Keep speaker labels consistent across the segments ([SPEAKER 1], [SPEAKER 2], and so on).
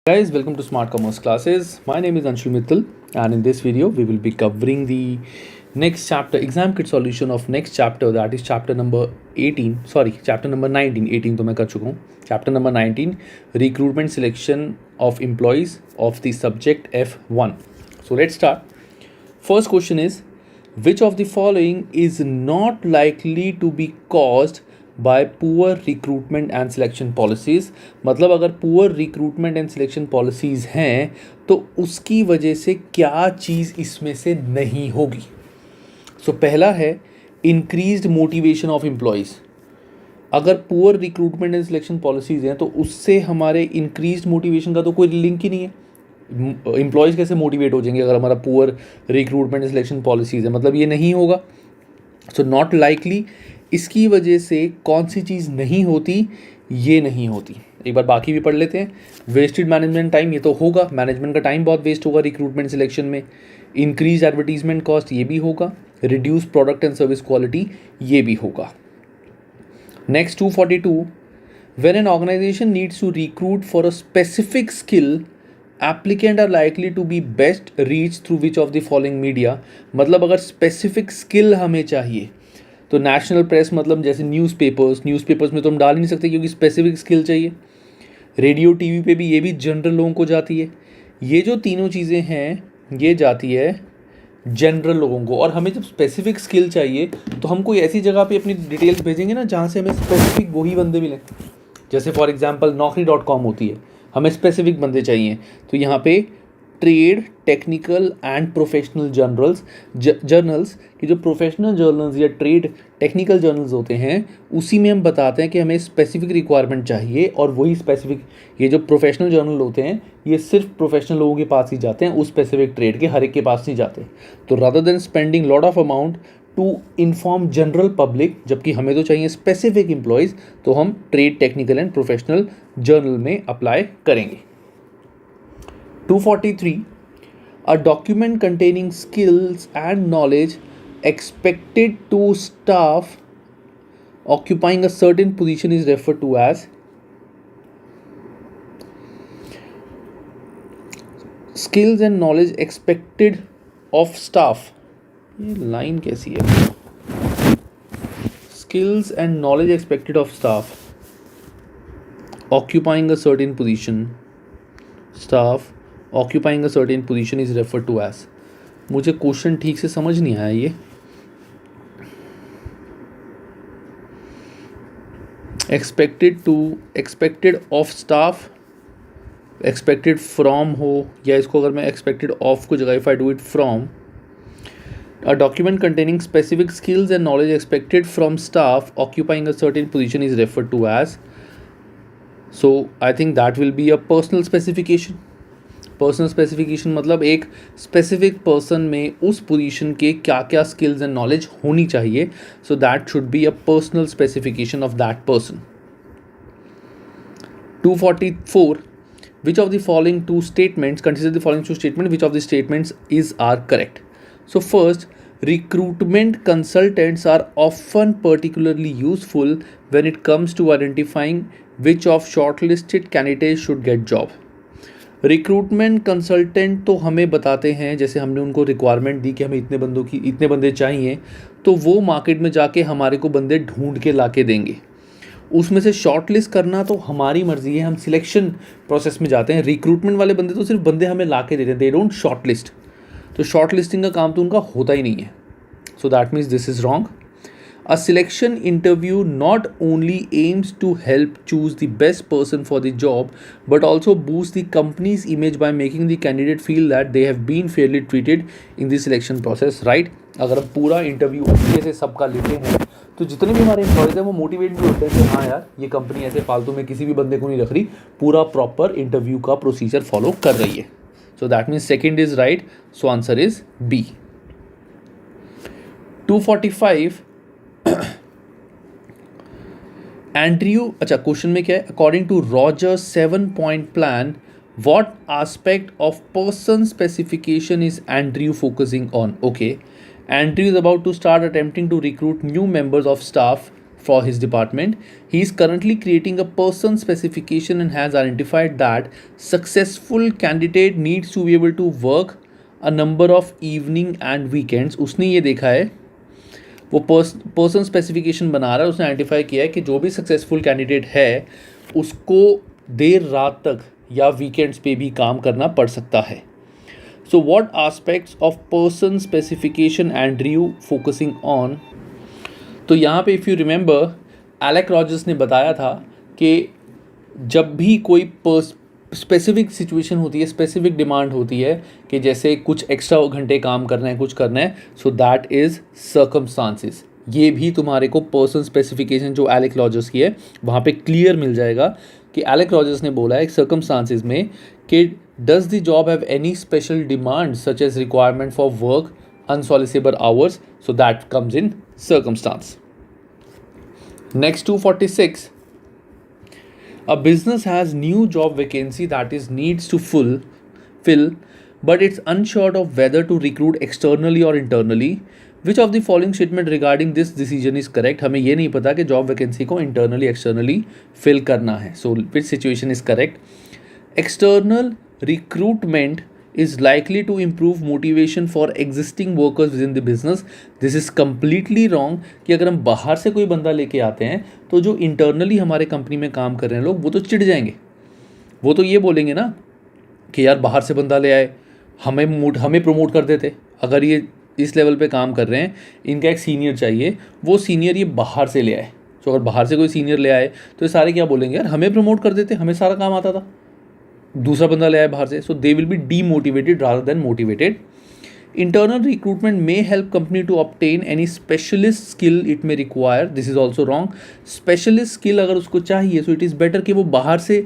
[SPEAKER 1] Guys, welcome to Smart Commerce Classes. My name is Anshul Mittal, and in this video, we will be covering the next chapter, exam kit solution of next chapter, that is chapter number 18. Sorry, chapter number 19. 18 तो मैं कर चुका हूँ. Chapter number 19, recruitment selection of employees of the subject F1. So let's start. First question is, which of the following is not likely to be caused bye poor recruitment and selection policies. मतलब अगर poor recruitment and selection policies हैं तो उसकी वजह से क्या चीज़ इसमें से नहीं होगी. सो पहला है इंक्रीज्ड मोटिवेशन ऑफ एम्प्लॉयज़. अगर poor recruitment and selection policies हैं तो उससे हमारे इंक्रीज्ड मोटिवेशन का तो कोई लिंक ही नहीं है. एम्प्लॉयज़ कैसे मोटिवेट हो जाएंगे अगर हमारा poor recruitment and selection policies है, मतलब ये नहीं होगा. सो नॉट लाइकली, इसकी वजह से कौन सी चीज़ नहीं होती, ये नहीं होती. एक बार बाकी भी पढ़ लेते हैं. वेस्टेड मैनेजमेंट टाइम, ये तो होगा, मैनेजमेंट का टाइम बहुत वेस्ट होगा रिक्रूटमेंट सिलेक्शन में. इंक्रीज एडवर्टीजमेंट कॉस्ट, ये भी होगा. Reduce product and service quality, ये भी होगा. Next 242, when an organisation needs to recruit for a specific skill, applicant are likely to be best reach through which of the following media. मतलब अगर specific skill हमें चाहिए तो national press, मतलब जैसे न्यूज़पेपर्स में तो हम डाल ही नहीं सकते क्योंकि स्पेसिफिक स्किल चाहिए. रेडियो टीवी पे भी ये भी जनरल लोगों को जाती है. ये जो तीनों चीज़ें हैं ये जाती है जनरल लोगों को. और हमें जब स्पेसिफिक स्किल चाहिए तो हम कोई ऐसी जगह पे अपनी डिटेल्स भेजेंगे ना जहाँ से हमें स्पेसिफिक वही बंदे मिलें. जैसे फॉर एग्जांपल naukri.com होती है, हमें स्पेसिफिक बंदे चाहिए तो यहाँ पे trade, technical and professional journals की जो प्रोफेशनल जर्नल्स या ट्रेड टेक्निकल जर्नल्स होते हैं उसी में हम बताते हैं कि हमें स्पेसिफिक रिक्वायरमेंट चाहिए. और वही स्पेसिफिक, ये जो प्रोफेशनल जर्नल होते हैं ये सिर्फ प्रोफेशनल लोगों के पास ही जाते हैं, उस स्पेसिफिक ट्रेड के हर एक के पास नहीं जाते. तो rather than spending lot of amount to inform general public, जबकि हमें तो चाहिए स्पेसिफिक एम्प्लॉयज़, तो हम trade, technical and professional journal में अप्लाई करेंगे. 243, a document containing skills and knowledge expected to staff occupying a certain position is referred to as skills and knowledge expected of staff. ये line कैसी है? Skills and knowledge expected of staff occupying a certain position, staff occupying a certain position is refer to as. मुझे question ठीक से समझ नहीं आया. ये expected of staff, expected from हो, या इसको अगर मैं एक्सपेक्टेड ऑफ को जगह if I do it from, a document containing specific skills and knowledge expected from staff occupying a certain position is refer to as. So I think that will be a personal specification. Personal specification मतलब एक specific person में उस position के क्या क्या skills and knowledge होनी चाहिए. So that should be a personal specification of that person. 244, which of the following two statements, consider the following two statements, which of the statements are correct. So first, recruitment consultants are often particularly useful when it comes to identifying which of shortlisted candidates should get job. Recruitment consultant तो हमें बताते हैं, जैसे हमने उनको requirement दी कि हमें इतने बंदे चाहिए, तो वो मार्केट में जाके हमारे को बंदे ढूंढ के ला के देंगे. उसमें से शॉर्ट लिस्ट करना तो हमारी मर्ज़ी है, हम सिलेक्शन प्रोसेस में जाते हैं. रिक्रूटमेंट वाले बंदे तो सिर्फ बंदे हमें ला के देते हैं, दे डोंट शॉर्ट लिस्ट. तो शॉर्ट लिस्टिंग का काम तो उनका होता ही नहीं है. So that means this is wrong. A selection interview not only aims to help choose the best person for the job, but also boosts the company's image by making the candidate feel that they have been fairly treated in the selection process, right? अगर हम पूरा interview अच्छे से सबका लेते हैं तो जितने भी हमारे एम्प्लॉयज़ हैं वो मोटिवेट भी होते हैं कि हाँ यार ये कंपनी ऐसे फालतू में किसी भी बंदे को नहीं रख रही, पूरा प्रॉपर इंटरव्यू का प्रोसीजर फॉलो कर रही है. So that means second is right. So answer is B. 245, Andrew, अच्छा क्वेश्चन में क्या है? According to Rogers 7-point plan, what aspect of person specification is Andrew focusing on? Okay, Andrew is about to start attempting to recruit new members of staff for his department. He is currently creating a person specification and has identified that successful candidate needs to be able to work a number of evening and weekends. उसने ये देखा है, वो person specification बना रहा है, उसने identify किया है कि जो भी सक्सेसफुल कैंडिडेट है उसको देर रात तक या वीकेंड्स पे भी काम करना पड़ सकता है. So what aspects of person specification Andrew focusing on. तो यहाँ पे if you remember Alec Rogers ने बताया था कि जब भी कोई स्पेसिफिक सिचुएशन होती है, स्पेसिफिक डिमांड होती है कि जैसे कुछ एक्स्ट्रा घंटे काम करना है, कुछ करना है, सो दैट इज़ सर्कमस्टांसेस. ये भी तुम्हारे को पर्सन स्पेसिफिकेशन जो एलेक रॉजर्स की है वहाँ पे क्लियर मिल जाएगा कि एलेक रॉजर्स ने बोला है सर्कमस्टांसेस में कि does the job have any special demand such as requirement for work unsociable hours, so that comes in circumstance. Next 246. A business has new job vacancy that is needs to fill, but it's unsure of whether to recruit externally or internally. Which of the following statement regarding this decision is correct? हमें ये नहीं पता कि job vacancy को internally externally fill करना है. So which situation is correct? External recruitment is likely to improve motivation for existing workers within the business. This is completely wrong कि अगर हम बाहर से कोई बंदा लेके आते हैं तो जो इंटरनली हमारे कंपनी में काम कर रहे हैं लोग वो तो चिढ़ जाएंगे. वो तो ये बोलेंगे ना कि यार बाहर से बंदा ले आए, हमें प्रमोट कर देते. अगर ये इस लेवल पे काम कर रहे हैं, इनका एक सीनियर चाहिए, वो सीनियर ये बाहर से ले आए. तो अगर बाहर से कोई सीनियर ले आए तो ये सारे क्या बोलेंगे, यार हमें प्रमोट कर देते, हमें सारा काम आता था, दूसरा बंदा ले आए बाहर से. So they will be demotivated rather than motivated. Internal recruitment may help company to obtain any specialist skill it may require. This is also wrong. Specialist skill अगर उसको चाहिए सो इट इज़ बेटर कि वो बाहर से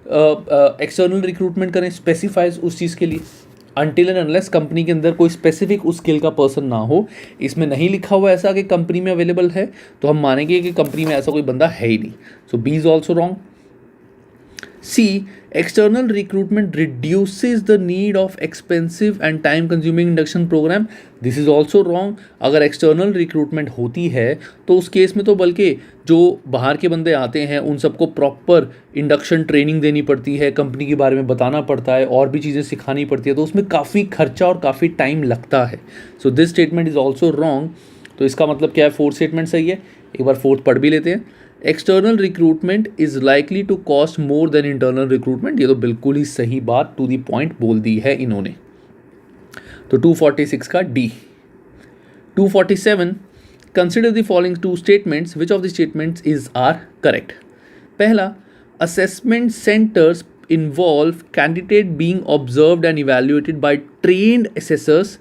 [SPEAKER 1] external recruitment करें specifies उस चीज़ के लिए. अनटिल एंड अनलेस कंपनी के अंदर कोई स्पेसिफिक उस स्किल का पर्सन ना हो, इसमें नहीं लिखा हुआ ऐसा कि कंपनी में अवेलेबल है, तो हम मानेंगे कि कंपनी में ऐसा कोई बंदा है ही नहीं. So B is also wrong. C. External recruitment reduces the need of expensive and time consuming induction program. This is also wrong. अगर external recruitment होती है तो उस केस में तो बल्कि जो बाहर के बंदे आते हैं उन सबको प्रॉपर इंडक्शन ट्रेनिंग देनी पड़ती है, कंपनी के बारे में बताना पड़ता है, और भी चीज़ें सिखानी पड़ती है, तो उसमें काफ़ी खर्चा और काफ़ी टाइम लगता है. So this statement is also wrong. तो इसका मतलब क्या है? फोर्थ स्टेटमेंट सही है. एक बार फोर्थ पढ़ भी लेते हैं. External recruitment is likely to cost more than internal recruitment. ये तो बिल्कुल ही सही बात टू दी पॉइंट बोल दी है इन्होंने. तो 246 का D. 247. Consider the following two statements. Which of the statements is are correct? पहला, assessment centres involve candidate being observed and evaluated by trained assessors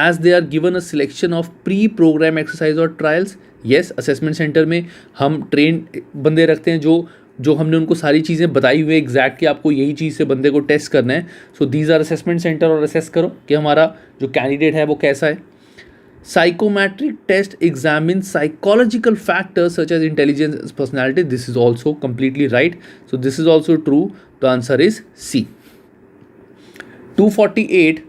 [SPEAKER 1] as they are given a selection of pre-program exercise or trials. Yes, assessment center में हम trained बंदे रखते हैं जो हमने उनको सारी चीज़ें बताई हुई एग्जैक्ट कि आपको यही चीज़ से बंदे को टेस्ट करना है. So these are assessment centre, और असेस करो कि हमारा जो कैंडिडेट है वो कैसा है. Psychometric test examines psychological factors such as intelligence, personality. This is also completely right. So this is also true. The answer is C. 248.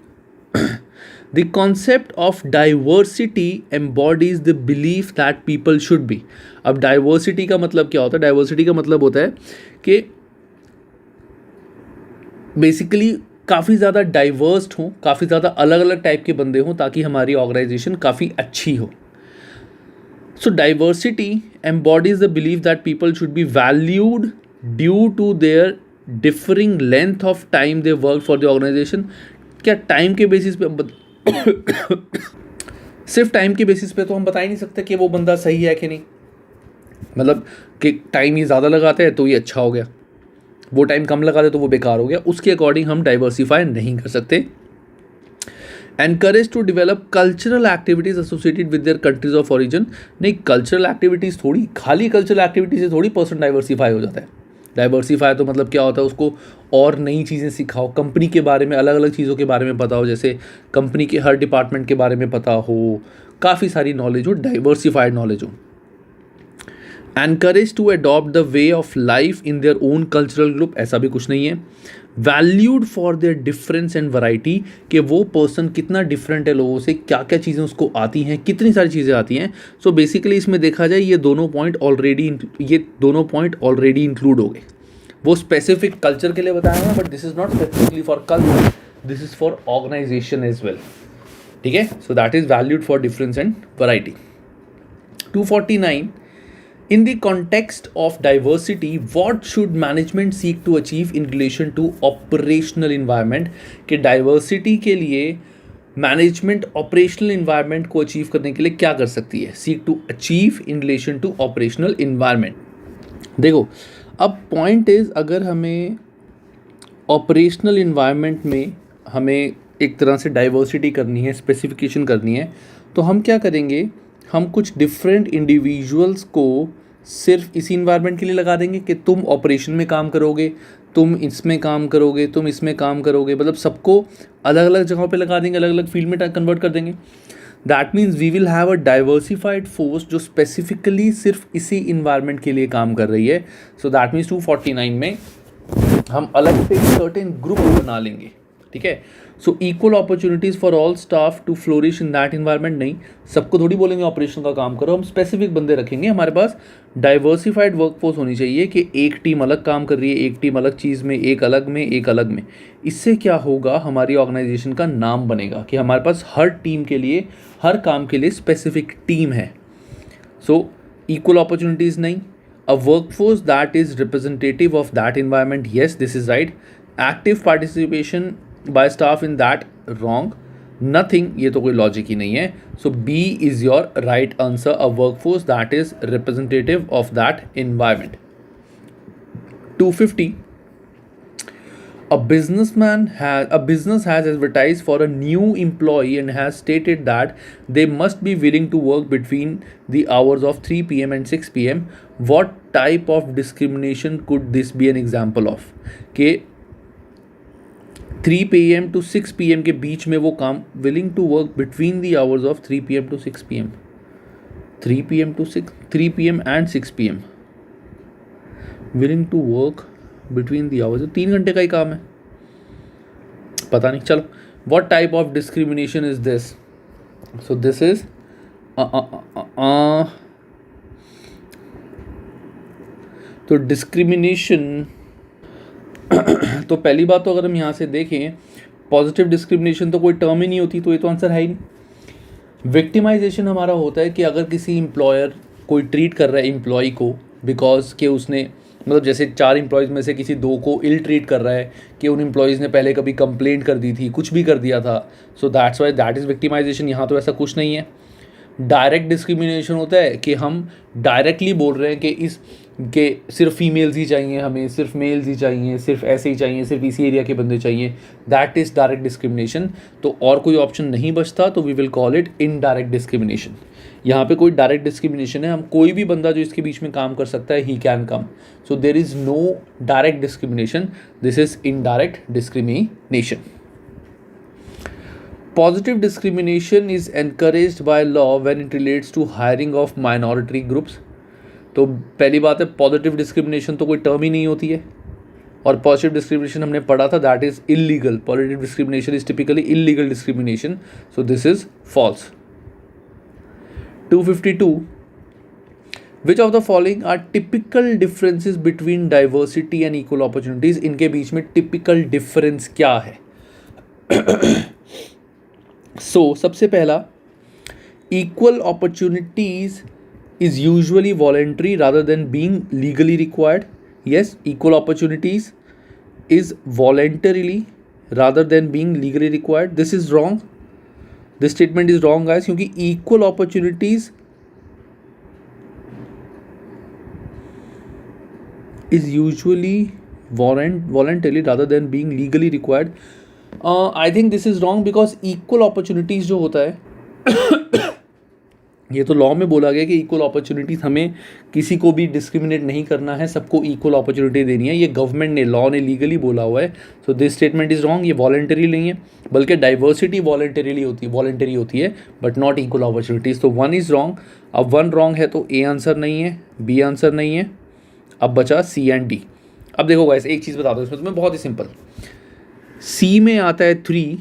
[SPEAKER 1] The concept of diversity embodies the belief that people should be. अब diversity का मतलब क्या होता है? Diversity का मतलब होता है कि बेसिकली काफ़ी ज़्यादा डाइवर्स्ड हों, काफ़ी ज़्यादा अलग अलग टाइप के बंदे हों, ताकि हमारी ऑर्गेनाइजेशन काफ़ी अच्छी हो. So diversity embodies the believe that people should be valued due to their differing length of time they work for the organisation. क्या टाइम के बेसिस पे सिर्फ टाइम के बेसिस पे तो हम बता ही नहीं सकते कि वो बंदा सही है कि नहीं. मतलब कि टाइम ये ज़्यादा लगाते हैं तो ये अच्छा हो गया, वो टाइम कम लगा दे तो वो बेकार हो गया. उसके अकॉर्डिंग हम डाइवर्सिफाई नहीं कर सकते. Encourage to develop cultural activities associated with their countries of origin. नहीं, कल्चरल एक्टिविटीज़ थोड़ी, खाली कल्चरल एक्टिविटीज़ से थोड़ी पर्सन डाइवर्सिफाई हो जाता है. डाइवर्सिफाई तो मतलब क्या होता है? उसको और नई चीज़ें सिखाओ, कंपनी के बारे में, अलग अलग चीज़ों के बारे में पता हो, जैसे कंपनी के हर डिपार्टमेंट के बारे में पता हो, काफ़ी सारी नॉलेज हो, डाइवर्सिफाइड नॉलेज हो. Encourage to adopt the way of life in their own cultural group. ऐसा भी कुछ नहीं है. Valued for their difference and variety, कि वो पर्सन कितना डिफरेंट है लोगों से, क्या क्या चीज़ें उसको आती हैं, कितनी सारी चीज़ें आती हैं. सो बेसिकली इसमें देखा जाए ये दोनों पॉइंट ऑलरेडी इंक्लूड हो गए. वो स्पेसिफिक कल्चर के लिए बताया हुआ, but this is not specifically for culture, this is for organisation as well. ठीक है, so that is valued for difference and variety. 249, in the context of diversity, what should management seek to achieve in relation to operational environment? कि diversity के लिए management operational environment को achieve करने के लिए क्या कर सकती है? Seek to achieve in relation to operational environment. देखो, अब पॉइंट इज, अगर हमें ऑपरेशनल इन्वायरमेंट में हमें एक तरह से डाइवर्सिटी करनी है, स्पेसिफिकेशन करनी है, तो हम क्या करेंगे, हम कुछ डिफरेंट इंडिविजुअल्स को सिर्फ इसी इन्वायरमेंट के लिए लगा देंगे कि तुम ऑपरेशन में काम करोगे, तुम इसमें काम करोगे, तुम इसमें काम करोगे, मतलब सबको अलग अलग जगहों पे लगा देंगे, अलग अलग फील्ड में कन्वर्ट कर देंगे. That means we will have a diversified force जो स्पेसिफिकली सिर्फ इसी इन्वायरमेंट के लिए काम कर रही है. सो दैट मीन्स 249 में हम अलग से सर्टेन ग्रुप बना लेंगे. ठीक है, so equal opportunities for all staff to flourish in that environment. नहीं, सबको थोड़ी बोलेंगे ऑपरेशन का काम करो, हम स्पेसिफिक बंदे रखेंगे. हमारे पास डाइवर्सिफाइड वर्कफोर्स होनी चाहिए कि एक टीम अलग काम कर रही है, एक टीम अलग चीज़ में, एक अलग में, एक अलग में. इससे क्या होगा, हमारी ऑर्गेनाइजेशन का नाम बनेगा कि हमारे पास हर टीम के लिए, हर काम के लिए स्पेसिफिक टीम है. सो इक्वल अपॉर्चुनिटीज़ नहीं, a workforce that is representative of that environment, yes, this is right. Active participation by staff in that, wrong. Nothing, ये तो कोई लॉजिक ही नहीं है. So B is your right answer, a workforce that is representative of that environment. 250, a business has advertised for a new employee and has stated that they must be willing to work between the hours of 3 p.m. and 6 p.m. What type of discrimination could this be an example of? कि 3 p.m. to 6 p.m. के बीच में वो काम, willing to work between the hours of 3 p.m. to 6 p.m. 3 p.m. to 3 p.m. and 6 p.m. willing to work between the hours, 3 घंटे का ही काम है, पता नहीं. चलो, what type of discrimination is this? So this is तो डिस्क्रिमिनेशन तो पहली बात तो अगर हम यहाँ से देखें, पॉजिटिव डिस्क्रिमिनेशन तो कोई टर्म ही नहीं होती, तो ये तो आंसर है ही नहीं. विक्टिमाइजेशन हमारा होता है कि अगर किसी एम्प्लॉयर कोई ट्रीट कर रहा है एम्प्लॉय को बिकॉज के उसने, मतलब जैसे 4 एम्प्लॉयज़ में से किसी 2 को इल ट्रीट कर रहा है कि उन एम्प्लॉयज़ ने पहले कभी कंप्लेंट कर दी थी, कुछ भी कर दिया था. So that's why that is victimisation. यहाँ तो ऐसा कुछ नहीं है. डायरेक्ट डिस्क्रिमिनेशन होता है कि हम डायरेक्टली बोल रहे हैं कि सिर्फ फीमेल्स ही चाहिए, हमें सिर्फ मेल्स ही चाहिए, सिर्फ ऐसे ही चाहिए, सिर्फ इसी एरिया के बंदे चाहिए. That is direct discrimination. तो और कोई ऑप्शन नहीं बचता, तो we will call it indirect discrimination. यहाँ पे कोई डायरेक्ट डिस्क्रिमिनेशन है, हम कोई भी बंदा जो इसके बीच में काम कर सकता है, he can come. So there is no direct discrimination, this is indirect discrimination. Positive discrimination is encouraged by law when it relates to hiring of minority groups. तो पहली बात है, पॉजिटिव डिस्क्रिमिनेशन तो कोई टर्म ही नहीं होती है, और पॉजिटिव डिस्क्रिमिनेशन हमने पढ़ा था, that is illegal. Positive discrimination is typically illegal discrimination. So this is false. 252, which of the following are typical differences between diversity and equal opportunities? इनके बीच में टिपिकल डिफरेंस क्या है? सबसे पहला, equal opportunities is usually voluntary rather than being legally required. Yes, equal opportunities is voluntarily rather than being legally required. This is wrong. This statement is wrong, guys, क्योंकि equal opportunities is usually voluntarily rather than being legally required. I think this is wrong because equal opportunities जो होता है ये तो law में बोला गया कि इक्वल अपॉर्चुनिटीज़, हमें किसी को भी डिस्क्रिमिनेट नहीं करना है, सबको इक्वल अपॉर्चुनिटी देनी है. ये गवर्नमेंट ने, लॉ ने लीगली बोला हुआ है. So this statement is wrong. ये वॉलंटरी नहीं है, बल्कि डाइवर्सिटी वॉलंटरी होती है बट नॉट इक्वल अपॉर्चुनिटीज़. तो 1 इज़ रॉन्ग. अब 1 रॉन्ग है तो ए आंसर नहीं है, बी आंसर नहीं है. अब बचा सी एंड डी. अब देखो गाइस, एक चीज़ बता दो इसमें तुम्हें, बहुत ही सिंपल. सी में आता है 3,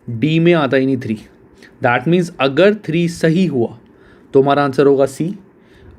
[SPEAKER 1] डी में आता ही नहीं 3। दैट मीन्स अगर 3 सही हुआ तो हमारा आंसर होगा सी,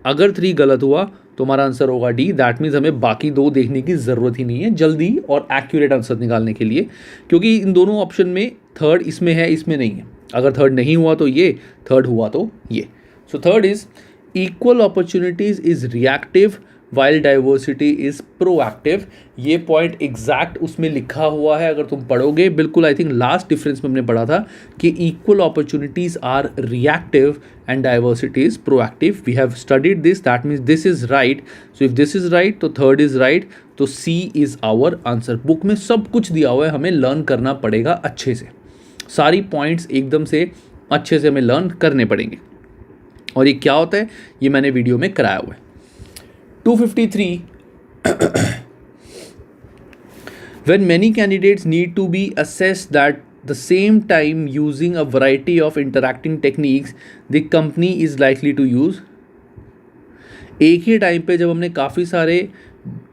[SPEAKER 1] अगर 3 गलत हुआ तो हमारा आंसर होगा डी। दैट मीन्स हमें बाकी दो देखने की ज़रूरत ही नहीं है जल्दी और एक्यूरेट आंसर निकालने के लिए, क्योंकि इन दोनों ऑप्शन में थर्ड इसमें है, इसमें नहीं है। अगर थर्ड नहीं हुआ तो ये, थर्ड हुआ तो ये। So third is equal opportunities is reactive while diversity is proactive. ये पॉइंट एग्जैक्ट उसमें लिखा हुआ है, अगर तुम पढ़ोगे बिल्कुल। आई थिंक लास्ट डिफरेंस में हमने पढ़ा था कि equal opportunities are reactive and diversity is proactive. We have studied this, that means this is right. So if this is right तो थर्ड इज राइट, तो C is our answer. Book में सब कुछ दिया हुआ है, हमें लर्न करना पड़ेगा अच्छे से, सारी पॉइंट्स एकदम से अच्छे से हमें लर्न करने पड़ेंगे। और ये क्या होता है ये मैंने वीडियो में कराया हुआ है। 253 when many candidates need to be assessed at the same time using a variety of interacting techniques the company is likely to use। एक ही टाइम पे जब हमने काफ़ी सारे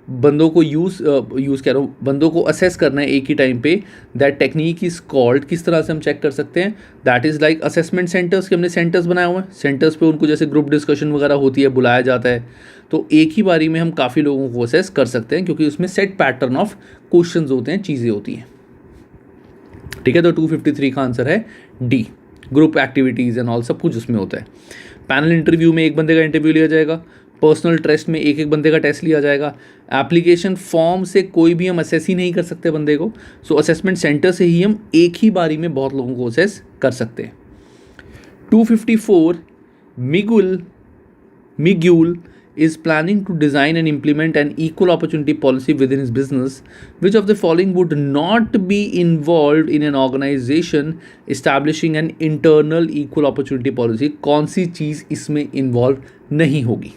[SPEAKER 1] बंदों को यूज़ कह रहा हूँ, बंदों को असेस करना है एक ही टाइम पे, दैट टेक्निक इज कॉल्ड। किस तरह से हम चेक कर सकते हैं? That is like assessment centres के हमने सेंटर्स बनाए हुए हैं, सेंटर्स पे उनको जैसे ग्रुप डिस्कशन वगैरह होती है, बुलाया जाता है, तो एक ही बारी में हम काफ़ी लोगों को असेस कर सकते हैं, क्योंकि उसमें सेट पैटर्न ऑफ क्वेश्चंस होते हैं, चीज़ें होती हैं। ठीक है, तो 253 का आंसर है D, group activities and all सब कुछ उसमें होता है। पैनल इंटरव्यू में एक बंदे का इंटरव्यू लिया जाएगा, पर्सनल टेस्ट में एक एक बंदे का टेस्ट लिया जाएगा, एप्लीकेशन फॉर्म से कोई भी हम असेस ही नहीं कर सकते बंदे को, सो असेसमेंट सेंटर से ही हम एक ही बारी में बहुत लोगों को असेस कर सकते हैं। 254 Miguel is planning to design and implement an equal opportunity policy within his business. Which of the following would not be involved in an organization establishing an internal equal opportunity policy? कौन सी चीज़ इसमें involve नहीं होगी?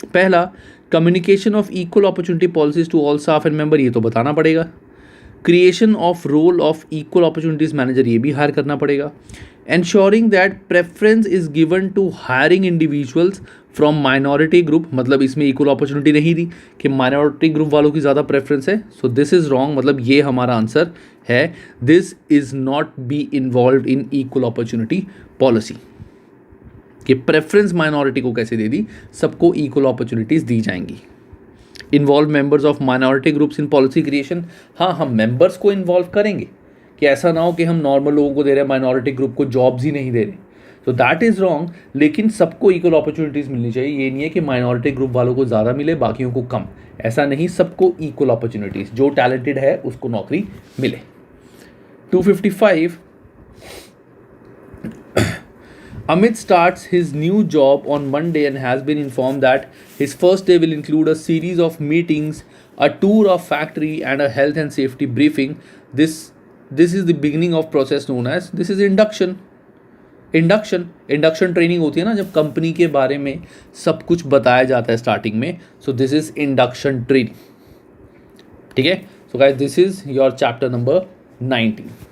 [SPEAKER 1] पहला, communication of equal opportunity policies to all staff and member, ये तो बताना पड़ेगा। Creation of role of equal opportunities manager, ये भी हायर करना पड़ेगा। Ensuring that preference is given to hiring individuals from minority group, मतलब इसमें इक्वल अपॉर्चुनिटी नहीं दी कि माइनॉरिटी ग्रुप वालों की ज़्यादा प्रेफरेंस है, सो दिस इज रॉन्ग, मतलब ये हमारा आंसर है। This is not be involve in equal opportunity policy, कि प्रेफरेंस माइनॉरिटी को कैसे दे दी, सबको इक्वल अपॉर्चुनिटीज़ दी जाएंगी। Involve members of minority groups in policy creation, हाँ हम मेंबर्स को इन्वॉल्व करेंगे, कि ऐसा ना हो कि हम नॉर्मल लोगों को दे रहे हैं, माइनॉरिटी ग्रुप को जॉब्स ही नहीं दे रहे, तो दैट इज़ रॉन्ग। लेकिन सबको इक्वल अपॉर्चुनिटीज़ मिलनी चाहिए, ये नहीं है कि माइनॉरिटी ग्रुप वालों को ज़्यादा मिले बाकियों को कम, ऐसा नहीं, सबको इक्वल अपॉर्चुनिटीज़, जो टैलेंटेड है उसको नौकरी मिले। 255 Amit starts his new job on Monday and has been informed that his first day will include a series of meetings, a tour of factory and a health and safety briefing. This is the beginning of process known as, this is induction training होती है ना, जब company के बारे में सब कुछ बताया जाता है स्टार्टिंग में, सो दिस इज इंडक्शन ट्रेनिंग। ठीक है, so guys this is your chapter number 19।